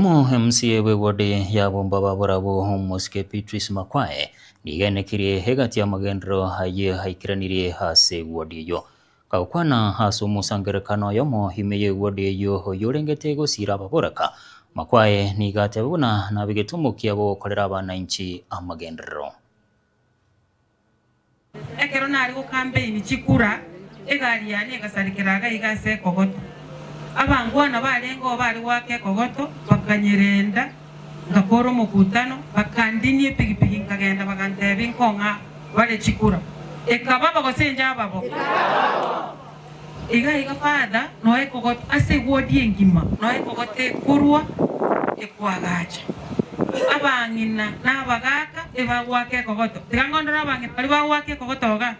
MCA we wode ya bomba baborabo Muske Beatrice Makwae nigenekirie hegati ya magendro haye haikiranirie hase wode yo kaukwana haso musangerekano yomo himeye wode yo hoyorengete gusira baboraka Makwae nigate buna na bigetumukia bo kolera abananchi amagendro ekero nari go campaign chikura egari yani egasarikiraga igase kogoto abangwana barengo bari wake kogoto bakanyerenda ngakoro mukutano bakandinie pigipigi nkagenda bagantebe inkonga bale chikura ekaba bagosenja babo iga fada noe kogoto ase wodi engima noe kogote kurwa ekwagacha abangina nabagaka ebagwake kogoto tigangondora abangina bali bagwake kogoto ga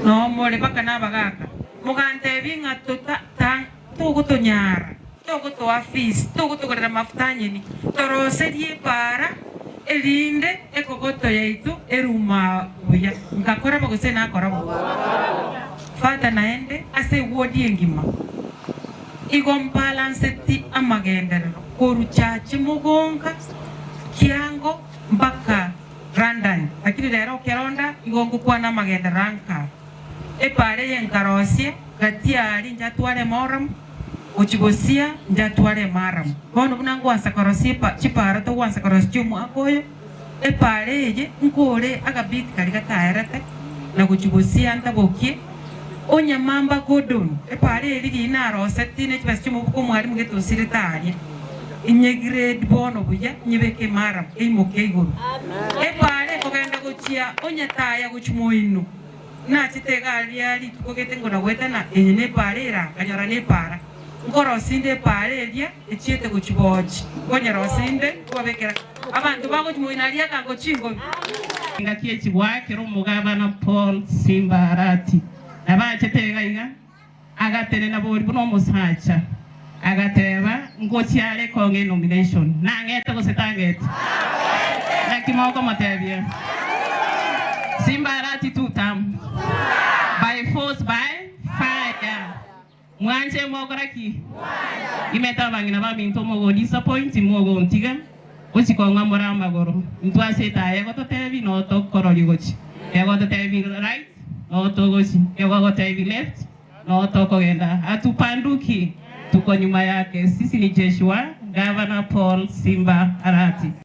no mole baka nabagaka mugante binga tang tugutonyara tugutu office tugutukorera mafutanye ni toroserie para elinde ekogoto yaitu eruma buya ngakora bagose nakora fata naende ase wodi engima igom balance ti amagendero koru chachi mugonga kiango mpaka randan akiri lero keronda igongo kwa na magendero ranka epare yenkarosie gatiari njatware moram uchigosia njatware maram bono kunangu wansakarosie chipara to wansakarosie chumu akoyo epare ye nkore agabit kali gataerete na kuchigosia ntabokie onya mamba godon epare ligi na roseti ne chibasi chumu ko mwari mugeto siritari inye grade bono buya nyibeke maram eimoke iguru epare kogenda gochia onya taya gochimoinu na chitega ali tukogete ngona wetana enyene parera kanyara ne para ngoro sinde pareria echiete kuchibochi konyara sinde kwabekera abantu bago chimoinalia kango chingo ngakie chibwake rumugaba na Paul Simba Arati nabachetega iga agatere na bori buno musacha agateba ngochiare konge nomination nangete gosetangete nakimoko matebia Simba Arati tutam by force by fire mwanje mogoraki imeta bangina babinto mogo disappoint mogo ntiga usikonga moramba goro ntwase taye goto televi no to korori gochi ego to televi right no to gochi ego to televi left no to kogenda atupanduki tuko nyuma yake sisi ni jeshi wa Governor Paul Simba Arati.